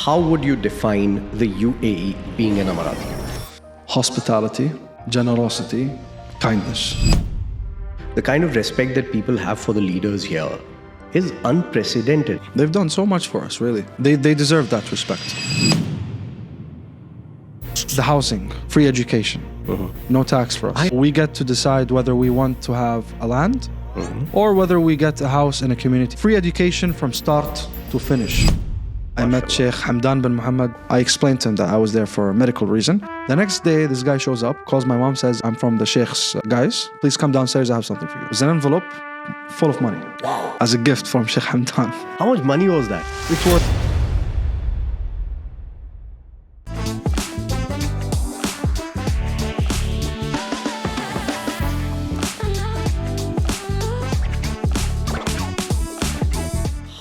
How would you define the UAE being an Emirati? Hospitality, generosity, kindness. The kind of respect that people have for the leaders here is unprecedented. They've done so much for us, really. They deserve that respect. The housing, free education, no tax for us. We get to decide whether we want to have a land or whether we get a house in a community. Free education from start to finish. I met Sheikh Hamdan bin Mohammed. I explained to him that I was there for a medical reason. The next day, this guy shows up, calls my mom, says, I'm from the Sheikh's guys. Please come downstairs, I have something for you. It was an envelope full of money. Wow. As a gift from Sheikh Hamdan. How much money was that? It was...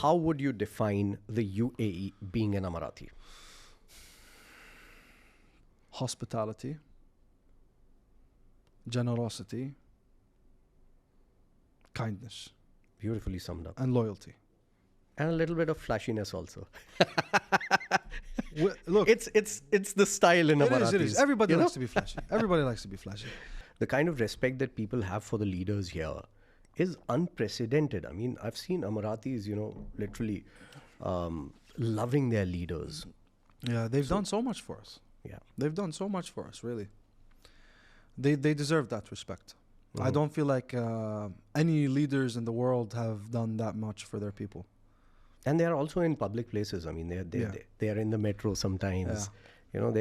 How would you define the UAE being an Emirati? Hospitality, generosity, kindness. Beautifully summed up. And loyalty. And a little bit of flashiness also. Look, it's the style in Emiratis. It is. Everybody likes to be flashy. Everybody likes to be flashy. The kind of respect that people have for the leaders here is unprecedented. I mean, I've seen Emiratis, literally loving their leaders. Yeah, they've done so much for us. Yeah. They've done so much for us, really. They deserve that respect. I don't feel like any leaders in the world have done that much for their people. And they are also in public places. I mean, they are in the metro sometimes. Yeah.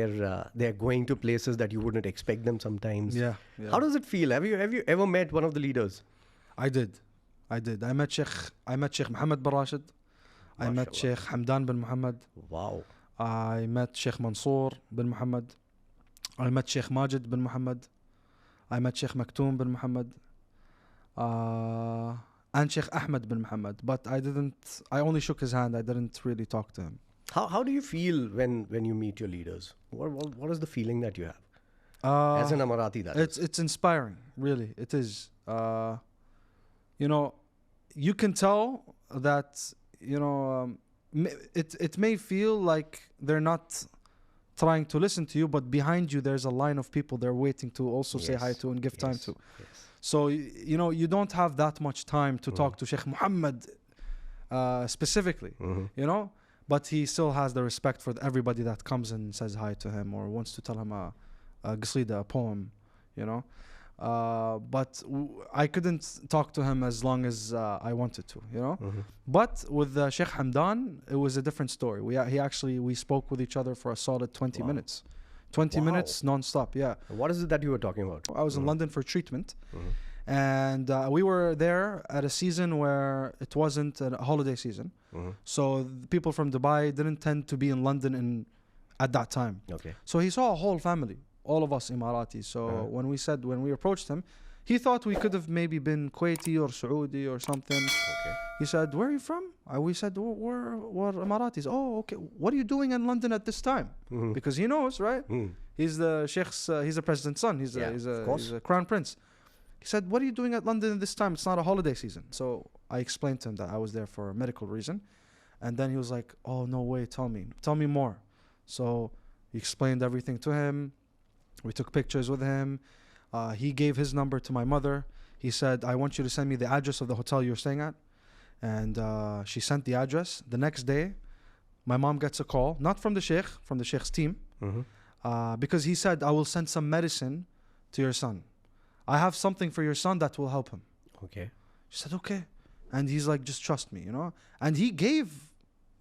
They're going to places that you wouldn't expect them sometimes. Yeah. How does it feel? Have you ever met one of the leaders? I did. I met Sheikh Mohammed bin Rashid. I met Sheikh Hamdan bin Mohammed. Wow. I met Sheikh Mansour bin Mohammed. I met Sheikh Majid bin Mohammed. I met Sheikh Maktoum bin Mohammed. And Sheikh Ahmed bin Mohammed. But I only shook his hand. I didn't really talk to him. How do you feel when you meet your leaders? What is the feeling that you have? As an Emirati, that is. It's inspiring, really. It is. You can tell that, it may feel like they're not trying to listen to you, but behind you there's a line of people they're waiting to also say hi to and give time to. Yes. So, you don't have that much time to talk to Sheikh Mohammed specifically, but he still has the respect for everybody that comes and says hi to him or wants to tell him a qasida, a poem, But I couldn't talk to him as long as I wanted to, But with Sheikh Hamdan, it was a different story. We spoke with each other for a solid 20 minutes. 20 minutes non-stop, yeah. What is it that you were talking about? I was in London for treatment. And we were there at a season where it wasn't a holiday season. So the people from Dubai didn't tend to be in London at that time. Okay. So he saw a whole family, all of us Emiratis. So when we approached him, he thought we could have maybe been Kuwaiti or Saudi or something. Okay. He said, "Where are you from?" We said, we're Emiratis. "Oh, okay. What are you doing in London at this time?" Because he knows, right? He's the Sheikh's, he's the president's son. He's a crown prince. He said, "What are you doing at London at this time? It's not a holiday season." So I explained to him that I was there for a medical reason. And then he was like, "Oh, no way. Tell me more." So he explained everything to him. We took pictures with him. He gave his number to my mother. He said, "I want you to send me the address of the hotel you're staying at." And she sent the address. The next day, my mom gets a call, not from the Sheikh, from the Sheikh's team, because he said, "I will send some medicine to your son. I have something for your son that will help him." Okay. She said, "Okay." And he's like, "Just trust me, And he gave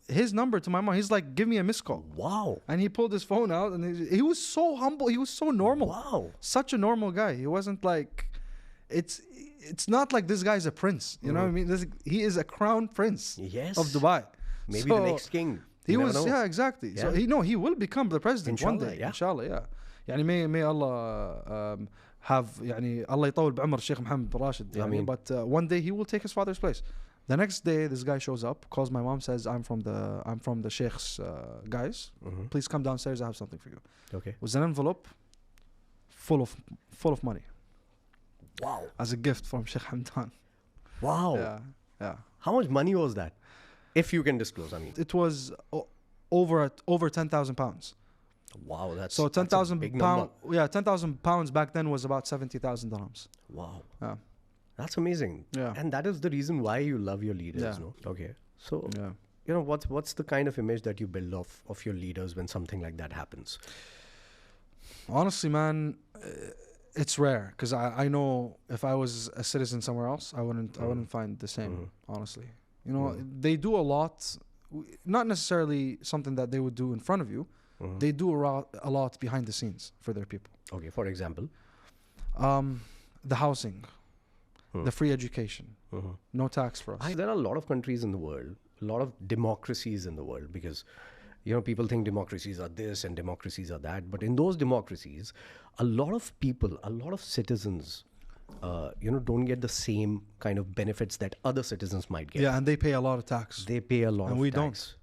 his number to my mom. He's like, "Give me a missed call." Wow. And he pulled his phone out and he was so humble. He was so normal. Wow. Such a normal guy. He wasn't like, it's not like this guy's a prince. You know what I mean? He is a crown prince of Dubai. Maybe the next king. He was, exactly. Yeah. So he will become the president Inshallah, one day. yeah. Inshallah, yeah. May Allah have Allah يطول بعمر Sheikh Mohammed bin Rashid. But one day he will take his father's place. The next day, this guy shows up, calls my mom, says, I'm from the Sheikh's guys. Please come downstairs, I have something for you." Okay. It was an envelope full of money. Wow. As a gift from Sheikh Hamdan. Wow. Yeah. How much money was that? If you can disclose, I mean. It was over 10,000 pounds. Wow, so 10,000 pounds. Yeah, 10,000 pounds back then was about 70,000 dirhams. Wow. Yeah. That's amazing. Yeah. And that is the reason why you love your leaders, Yeah. no? Okay. So, Yeah. you know, what's the kind of image that you build of your leaders when something like that happens? Honestly, man, it's rare because I know if I was a citizen somewhere else, I wouldn't find the same. Honestly, you know, they do a lot, not necessarily something that they would do in front of you. They do a lot behind the scenes for their people. Okay, for example, the housing, the free education, no tax for us. There are a lot of countries in the world, a lot of democracies in the world, because you know, people think democracies are this and democracies are that. But in those democracies, a lot of people, a lot of citizens, you know, don't get the same kind of benefits that other citizens might get. Yeah, and they pay a lot of tax. They pay a lot and of we tax. Don't.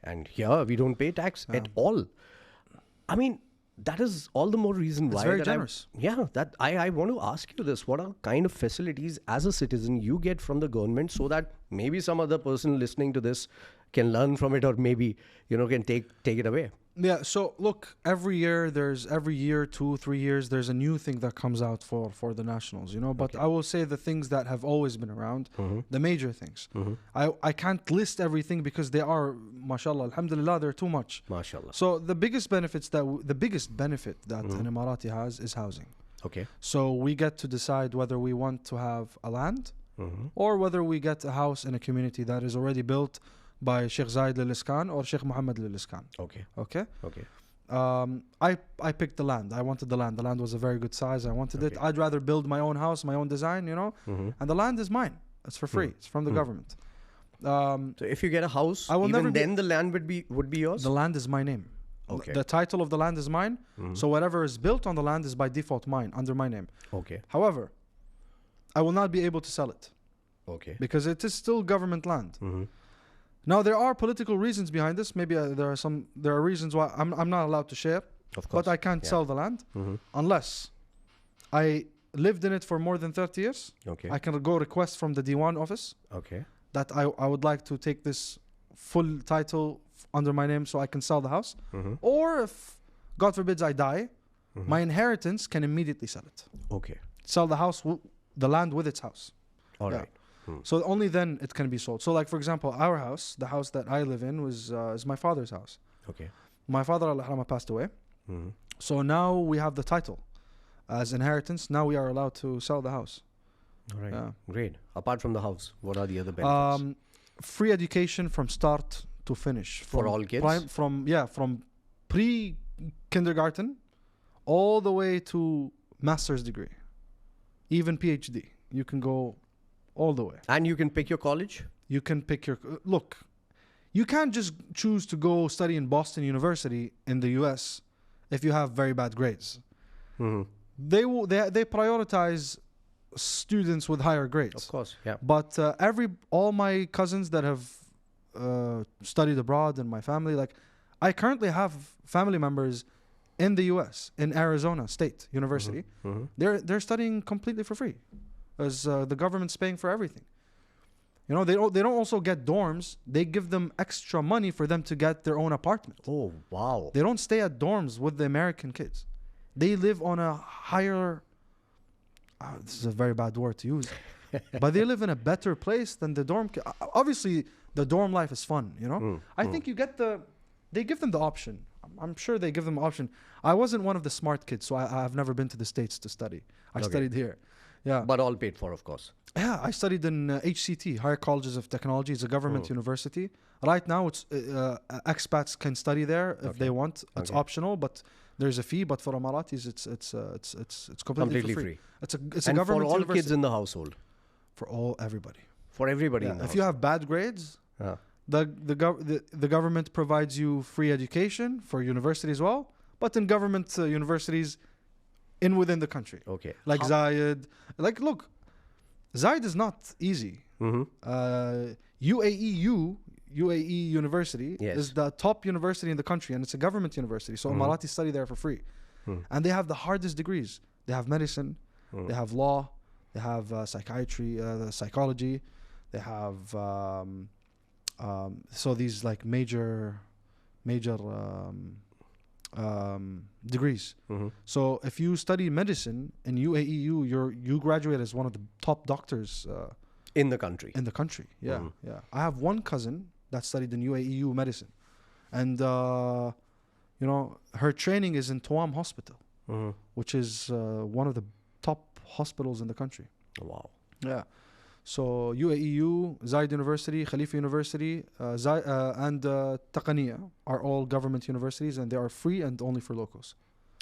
And here, we don't pay tax at all. I mean, that is all the more reason why. It's very generous. I want to ask you this. What are kind of facilities as a citizen you get from the government so that maybe some other person listening to this can learn from it, or maybe, you know, can take it away? Yeah, so look, every year, 2, 3 years, there's a new thing that comes out for the nationals, you know. But I will say the things that have always been around, the major things. I can't list everything because they are, mashallah, alhamdulillah, they're too much. MashaAllah. So the biggest benefit that an Emirati has is housing. Okay. So we get to decide whether we want to have a land or whether we get a house in a community that is already built by Sheikh Zayed or Sheikh Mohammed. Okay. Okay. Okay. I picked the land. I wanted the land. The land was a very good size. I wanted it. I'd rather build my own house, my own design, you know. And the land is mine. It's for free. It's from the government. So if you get a house, then the land would be yours? The land is my name. Okay. The title of the land is mine. So whatever is built on the land is by default mine, under my name. Okay. However, I will not be able to sell it. Okay. Because it is still government land. Now there are political reasons behind this. Maybe there are reasons why I'm not allowed to share. Of course. But I can't sell the land unless I lived in it for more than 30 years. Okay. I can go request from the Diwan office. Okay. That I would like to take this full title under my name so I can sell the house. Or if, God forbids, I die, my inheritance can immediately sell it. Okay. Sell the house, the land with its house. All right. So only then it can be sold. So like, for example, our house, the house that I live in is my father's house. Okay. My father, Allah passed away. So now we have the title as inheritance. Now we are allowed to sell the house. All right. Great. Apart from the house, what are the other benefits? Free education from start to finish. For all kids? From pre-kindergarten all the way to master's degree. Even PhD. You can go all the way. And you can pick your college? You can pick your... Look, you can't just choose to go study in Boston University in the US if you have very bad grades. They prioritize students with higher grades. Of course, yeah. But all my cousins that have studied abroad in my family, like I currently have family members in the US, in Arizona State University. They're studying completely for free, as the government's paying for everything. You know, they don't also get dorms. They give them extra money for them to get their own apartment. Oh, wow. They don't stay at dorms with the American kids. They live on a higher... this is a very bad word to use. But they live in a better place than the dorm... Obviously, the dorm life is fun, you know? I think they give them the option. I'm sure they give them the option. I wasn't one of the smart kids, so I've never been to the States to study. I studied here. Yeah. But all paid for, of course. Yeah, I studied in HCT, Higher Colleges of Technology. It's a government university. Right now, it's expats can study there if they want. It's optional, but there's a fee. But for Emiratis, it's completely free. It's a government for all university. Kids in the household. For everybody. For everybody in the If household. you have bad grades, the government provides you free education for university as well. But in government universities, within the country. Okay. Like Zayed. Like, look, Zayed is not easy. UAE University is the top university in the country, and it's a government university. So Emiratis study there for free. And they have the hardest degrees. They have medicine, they have law, they have psychiatry, psychology, they have so these like major major degrees. So if you study medicine in UAE, you graduate as one of the top doctors in the country. In the country, yeah, yeah. I have one cousin that studied in UAE medicine, and you know, her training is in Tuam Hospital, which is one of the top hospitals in the country. Wow. Yeah. So UAE, Zayed University, Khalifa University, and Taqaniya are all government universities, and they are free and only for locals.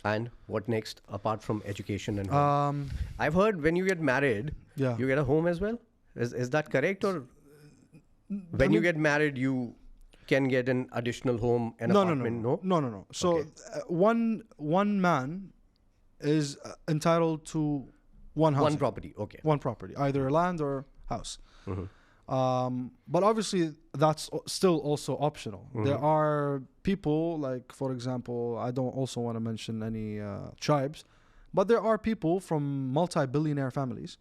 And what next, apart from education and home? I've heard when you get married, you get a home as well. Is that correct? Or when you get married, you can get an additional home, an apartment? No. So one man is entitled to one house. One property, okay. One property, either land or house. But obviously, that's still also optional. There are people, like, for example, I don't also want to mention any tribes, but there are people from multi-billionaire families.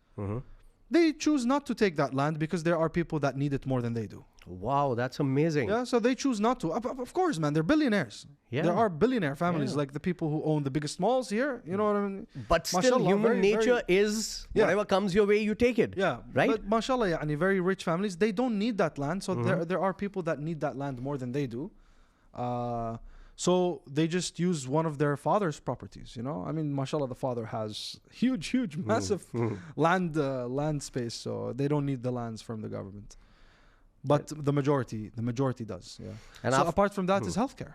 They choose not to take that land because there are people that need it more than they do. Wow, that's amazing. Yeah, so they choose not to. Of course, man, they're billionaires. Yeah. There are billionaire families, like the people who own the biggest malls here. You know what I mean? But still, human nature is whatever comes your way, you take it. Yeah, right? But mashallah, yani, very rich families, they don't need that land. So there are people that need that land more than they do. So they just use one of their father's properties, you know? I mean, mashallah, the father has huge, massive land space. So they don't need the lands from the government. But the majority does, yeah. And so apart from that is healthcare.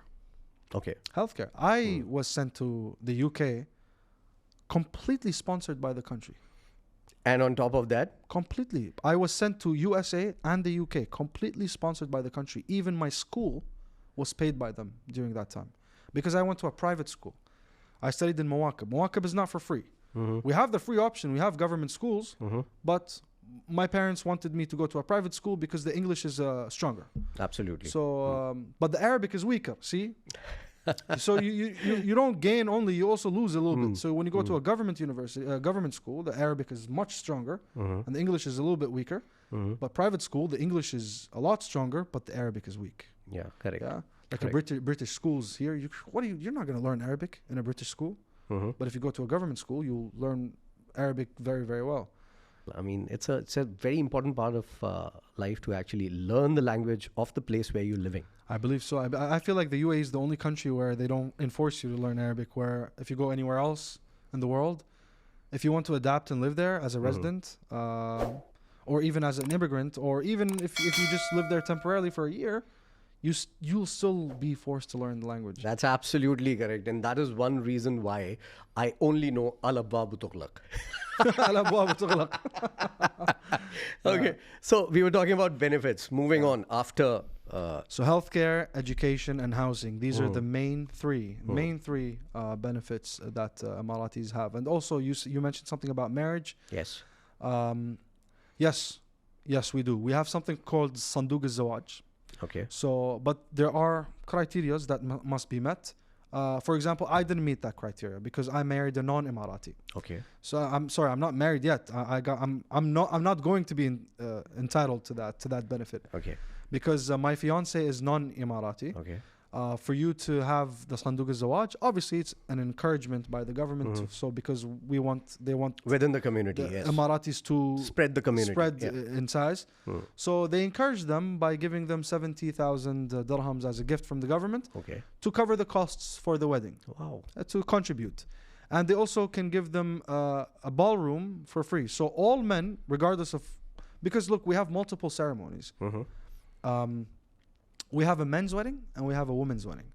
Okay. Healthcare. I was sent to the UK completely sponsored by the country. And on top of that? Completely. I was sent to USA and the UK, completely sponsored by the country. Even my school was paid by them during that time. Because I went to a private school. I studied in Mawakib. Mawakib is not for free. We have the free option. We have government schools. But my parents wanted me to go to a private school because the English is stronger. Absolutely. So, but the Arabic is weaker, see? So you don't gain only, you also lose a little bit. So when you go to a government university, government school, the Arabic is much stronger and the English is a little bit weaker. But private school, the English is a lot stronger, but the Arabic is weak. Yeah, correct. Yeah, like a British schools here. You're not going to learn Arabic in a British school. But if you go to a government school, you'll learn Arabic very, very well. I mean, it's a very important part of life to actually learn the language of the place where you're living. I believe so. I feel like the UAE is the only country where they don't enforce you to learn Arabic, where if you go anywhere else in the world, if you want to adapt and live there as a resident, or even as an immigrant, or even if you just live there temporarily for a year, you'll still be forced to learn the language. That's absolutely correct. And that is one reason why I only know Al-Abwabu Tughlaq. Al-Abwabu Tughlaq. Okay. So we were talking about benefits. Moving on after... So healthcare, education, and housing. These are the main three benefits that Emiratis have. And also you mentioned something about marriage. Yes. Yes, we do. We have something called Sanduk al-Zawaj. Okay. So, but there are criterias that must be met. For example, I didn't meet that criteria because I married a non-Emirati. Okay. So I'm sorry, I'm not married yet. I'm not going to be entitled to that benefit. Okay. Because my fiance is non-Emirati. Okay. For you to have the Sanduk al-Zawaj, obviously it's an encouragement by the government. So because they want within the community, yes, Emiratis to spread the community, in size. So they encourage them by giving them 70,000 dirhams as a gift from the government. Okay. To cover the costs for the wedding. Wow. To contribute. And they also can give them a ballroom for free. So all men, regardless of, because look, we have multiple ceremonies. We have a men's wedding and we have a women's wedding.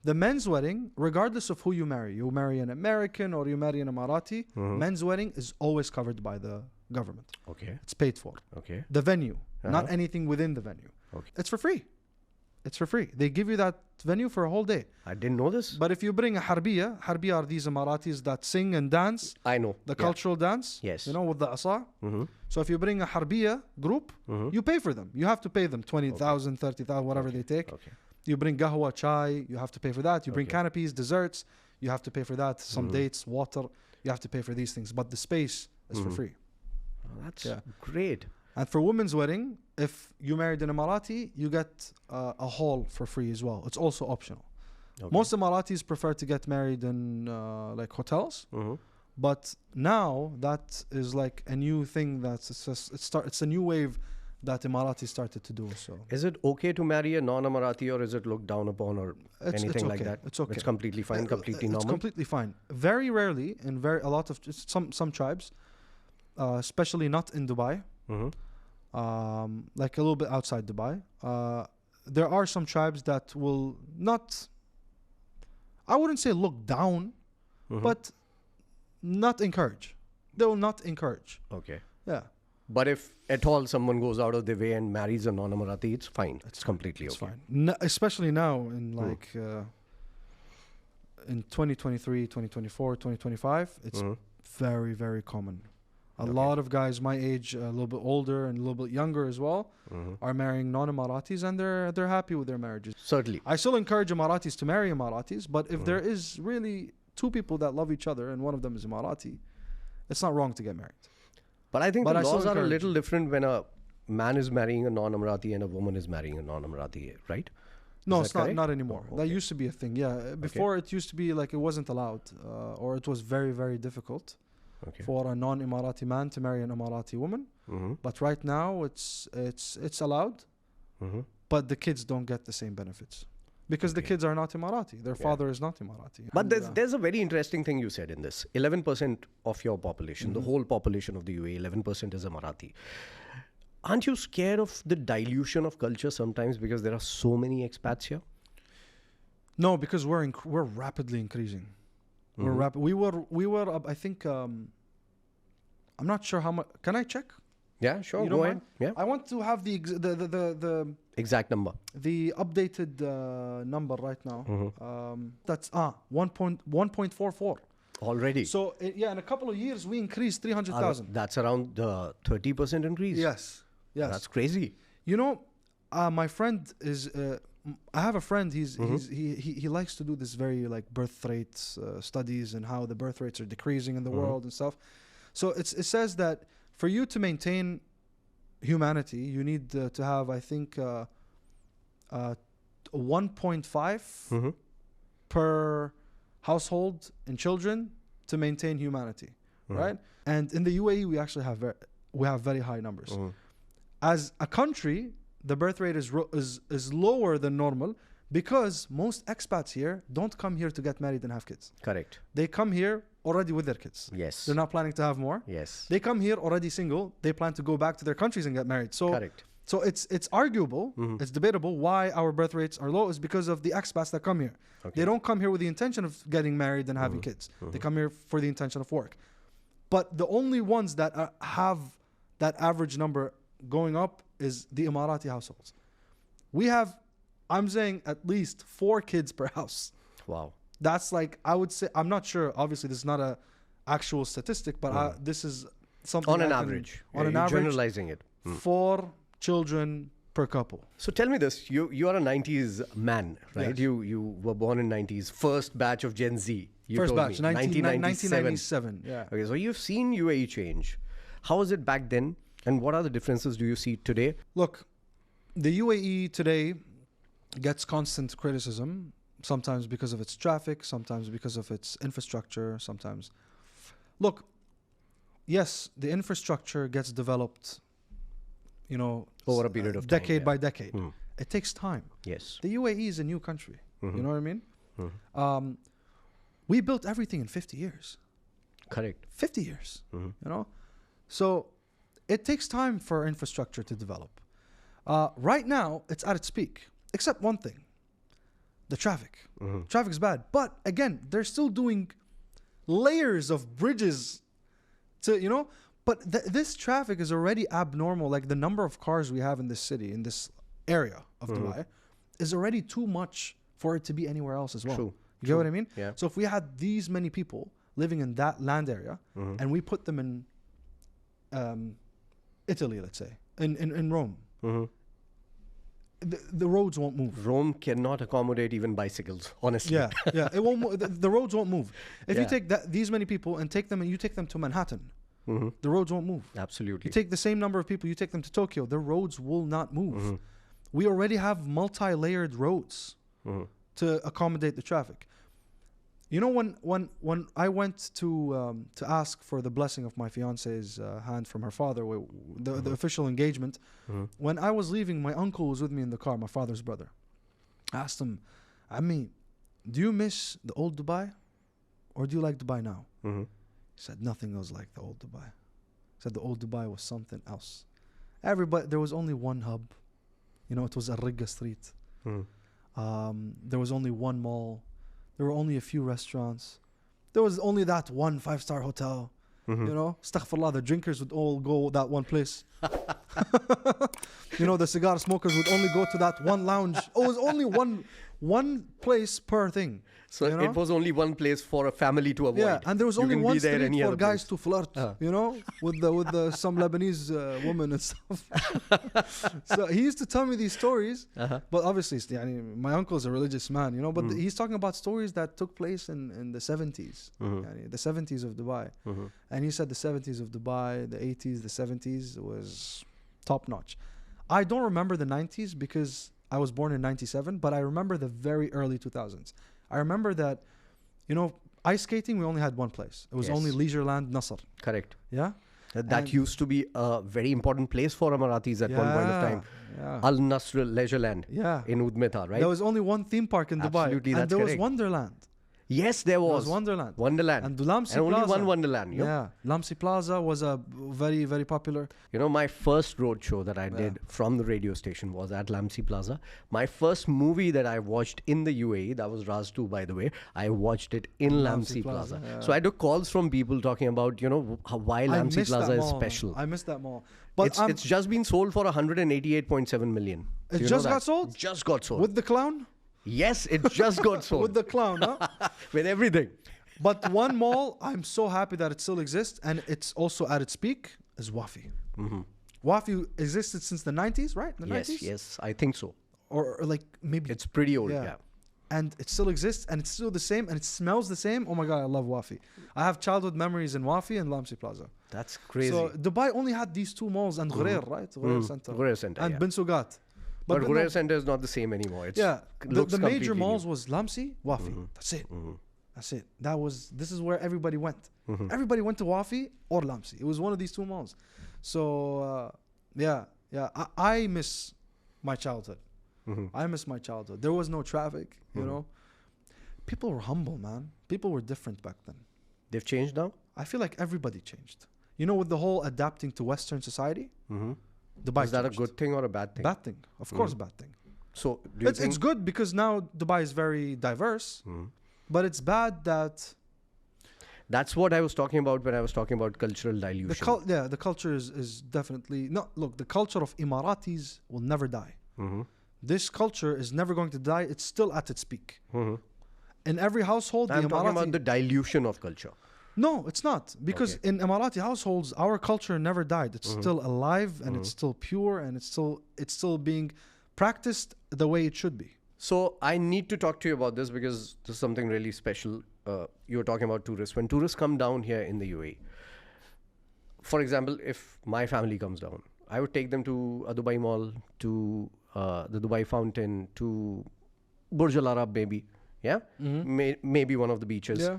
The men's wedding, regardless of who you marry an American or you marry an Emirati, men's wedding is always covered by the government. Okay. It's paid for. Okay. The venue, not anything within the venue. Okay. It's for free. It's for free. They give you that venue for a whole day. I didn't know this. But if you bring a harbiya are these Emiratis that sing and dance. I know. The cultural dance. Yes. You know, with the asa. So if you bring a harbiya group, you pay for them. You have to pay them 20,000, 30,000, whatever they take. Okay. You bring qahwa, chai, you have to pay for that. You bring canopies, desserts, you have to pay for that. Some dates, water, you have to pay for these things. But the space is for free. Oh, that's great. And for women's wedding, if you married an Emirati, you get a hall for free as well. It's also optional. Okay. Most Emiratis prefer to get married in like hotels, but now that is like a new thing. It's a new wave that Emirati started to do. So, is it okay to marry a non-Emirati, or is it looked down upon, or anything it's okay. like that? It's okay. It's completely fine, completely normal. It's completely fine. Very rarely, in a lot of some tribes, especially not in Dubai, like a little bit outside Dubai, there are some tribes that will not, I wouldn't say look down, but not encourage. They will not encourage. Okay. Yeah. But if at all someone goes out of their way and marries a non-Emirati, it's fine. It's completely okay. Fine. No, especially now in like in 2023, 2024, 2025, it's very, very common. A lot of guys my age, a little bit older and a little bit younger as well, are marrying non-Emiratis, and they're happy with their marriages. Certainly. I still encourage Emiratis to marry Emiratis, but if there is really two people that love each other and one of them is Emirati, it's not wrong to get married. But I think the laws are a little different when a man is marrying a non-Emirati and a woman is marrying a non-Emirati, right? No, it's not anymore. That used to be a thing, yeah. Before it used to be like it wasn't allowed, or it was very, very difficult for a non-Emirati man to marry an Emirati woman. But right now it's allowed, but the kids don't get the same benefits. Because the kids are not Emirati. Their father is not Emirati. But there's a very interesting thing you said in this. 11% of your population, the whole population of the UAE, 11% is Emirati. Aren't you scared of the dilution of culture sometimes because there are so many expats here? No, because we're rapidly increasing. We were I think I'm not sure how much. Can I check? Yeah, sure. Go ahead. Yeah. I want to have the exact number. The updated number right now. That's 1.44 already. So in a couple of years we increased 300,000. That's around 30% increase. Yes. That's crazy. You know, my friend is. I have a friend. He likes to do this very like birth rates studies and how the birth rates are decreasing in the world and stuff. So it says that for you to maintain humanity, you need to have, I think, 1.5 per household in children to maintain humanity, right? And in the UAE, we actually have very high numbers. As a country, the birth rate is lower than normal because most expats here don't come here to get married and have kids. Correct. They come here already with their kids. Yes. They're not planning to have more. Yes. They come here already single. They plan to go back to their countries and get married. So, correct. So it's arguable, it's debatable why our birth rates are low is because of the expats that come here. They don't come here with the intention of getting married and having kids. They come here for the intention of work. But the only ones that have that average number going up is the Emirati households. We have, I'm saying, at least 4 kids per house. Wow. That's like, I would say, I'm not sure. Obviously, this is not a actual statistic, but this is something on an average. On an average, generalizing it. 4 children per couple. So tell me this: you are a '90s man, right? Yes. You were born in '90s, first batch of Gen Z. First batch, 1997. 1997. Yeah. Okay, so you've seen UAE change. How was it back then, and what are the differences do you see today? Look, the UAE today gets constant criticism. Sometimes because of its traffic, sometimes because of its infrastructure, sometimes. Look, yes, the infrastructure gets developed, over a period of time, decade by decade. It takes time. Yes. The UAE is a new country. You know what I mean? We built everything in 50 years. Correct. 50 years, So it takes time for infrastructure to develop. Right now, it's at its peak, except one thing. The traffic. Traffic is bad. But again, they're still doing layers of bridges to, but this traffic is already abnormal. Like the number of cars we have in this city, in this area of Dubai, is already too much for it to be anywhere else as well. True. You get what I mean? Yeah. So if we had these many people living in that land area and we put them in Italy, let's say, in Rome, the roads won't move. Rome cannot accommodate even bicycles, honestly. Yeah, it won't. The roads won't move. If you take these many people and you take them to Manhattan, the roads won't move. Absolutely. You take the same number of people, you take them to Tokyo, the roads will not move. We already have multi-layered roads to accommodate the traffic. You know, when I went to ask for the blessing of my fiance's hand from her father, the official engagement, when I was leaving, my uncle was with me in the car, my father's brother. I asked him, Ammi, do you miss the old Dubai or do you like Dubai now? He said, nothing was like the old Dubai. He said the old Dubai was something else. There was only one hub. You know, it was Al-Rigga Street. There was only one mall. There were only a few restaurants. There was only that one 5-star hotel. You know, astaghfirullah, the drinkers would all go that one place. You know, the cigar smokers would only go to that one lounge. Oh, it was only one place per thing. So it was only one place for a family to avoid. Yeah, and there was only one street for guys to flirt, you know, with some Lebanese woman and stuff. So he used to tell me these stories, but obviously, my uncle is a religious man, you know, but he's talking about stories that took place in the 70s, the 70s of Dubai. And he said the 70s of Dubai, the 80s, the 70s was top notch. I don't remember the 90s because I was born in 97, but I remember the very early 2000s. I remember that, you know, ice skating, we only had one place. It was only Leisureland Nasser. Correct. Yeah? That used to be a very important place for Emiratis at one point of time. Al Nasr Leisureland in Udmeta, right? There was only one theme park in Dubai. Absolutely, and that's there correct. was Wonderland. Yes, there was. Wonderland. And Lamsi only Plaza. one Wonderland. Yep. Yeah. Lamsi Plaza was a very, very popular. You know, my first road show that I did from the radio station was at Lamsi Plaza. My first movie that I watched in the UAE, that was Raz 2, by the way, I watched it in Lamsi Plaza. So I took calls from people talking about, you know, why Lamsi Plaza is special. I missed that mall. But it's just been sold for 188.7 million. It just got sold? Just got sold. With the clown? Yes, it just got sold. With the clown, huh? With everything. But one mall, I'm so happy that it still exists, and it's also at its peak, is Wafi. Wafi existed since the 90s, right? The 90s? Yes, I think so. Or like maybe... It's pretty old, yeah. And it still exists, and it's still the same, and it smells the same. Oh my God, I love Wafi. I have childhood memories in Wafi and Lamsi Plaza. That's crazy. So Dubai only had these two malls and Ghurer, right? Ghurer Center. Ghurer Center, and Bin Sugat. But Ghurer Center is not the same anymore. It's the major malls was Lamsi, Wafi. That's it. That's it. This is where everybody went. Everybody went to Wafi or Lamsi. It was one of these two malls. So I miss my childhood. I miss my childhood. There was no traffic, you know. People were humble, man. People were different back then. They've changed now? I feel like everybody changed. You know, with the whole adapting to Western society, Dubai is that a good thing or a bad thing? Bad thing. Of course, bad thing. So do you think it's good because now Dubai is very diverse, but it's bad that... That's what I was talking about when I was talking about cultural dilution. The culture is definitely... No, look, the culture of Emiratis will never die. This culture is never going to die. It's still at its peak. In every household, I'm talking about the dilution of culture. No, it's not. Because in Emirati households, our culture never died. It's still alive and it's still pure and it's still being practiced the way it should be. So I need to talk to you about this because this is something really special. You were talking about tourists. When tourists come down here in the UAE, for example, if my family comes down, I would take them to a Dubai mall, to the Dubai fountain, to Burj Al Arab maybe. Yeah? Maybe one of the beaches. Yeah.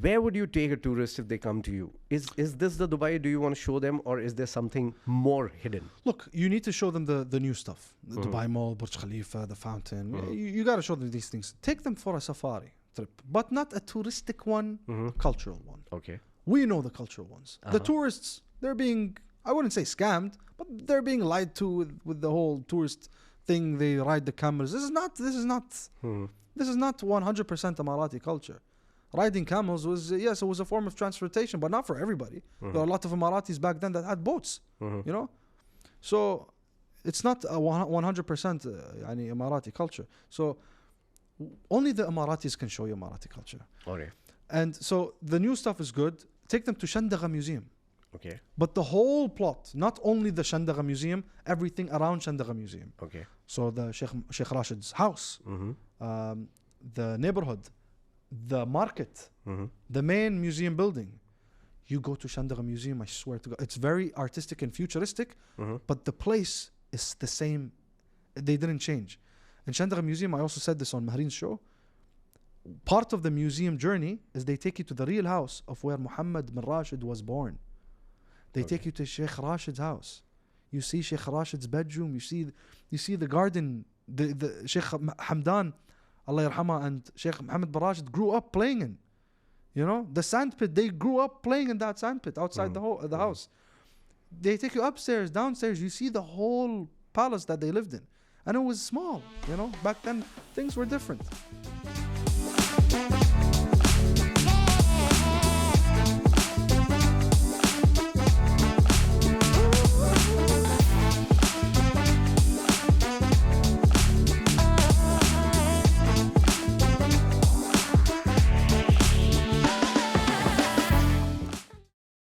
Where would you take a tourist if they come to you? Is this the Dubai? Do you want to show them, or is there something more hidden? Look, you need to show them the new stuff. The Dubai Mall, Burj Khalifa, the fountain. You got to show them these things. Take them for a safari trip, but not a touristic one, cultural one. Okay. We know the cultural ones. The tourists, they're being, I wouldn't say scammed, but they're being lied to with the whole tourist thing. They ride the camels. This is not 100% Emirati culture. Riding camels was, yes, it was a form of transportation, but not for everybody. There were a lot of Emiratis back then that had boats, you know? So it's not a 100% Emirati culture. So only the Emiratis can show you Emirati culture. Okay. And so the new stuff is good. Take them to Shandaga Museum. Okay. But the whole plot, not only the Shandaga Museum, everything around Shandaga Museum. Okay. So the Sheikh Rashid's house, the neighborhood, the market, the main museum building, You go to Shandaga Museum, I swear to God, it's very artistic and futuristic, but the place is the same. They didn't change. In Shandaga Museum, I also said this on Mahreen's show, part of the museum journey is they take you to the real house of where Muhammad bin Rashid was born. They take you to Sheikh Rashid's house. You see Sheikh Rashid's bedroom. You see the garden. The Sheikh Hamdan, Allah yarhamah, and Sheikh Mohammed bin Rashid grew up playing in. You know, the sandpit. They grew up playing in that sandpit outside the house. They take you upstairs, downstairs. You see the whole palace that they lived in, and it was small. You know, back then things were different.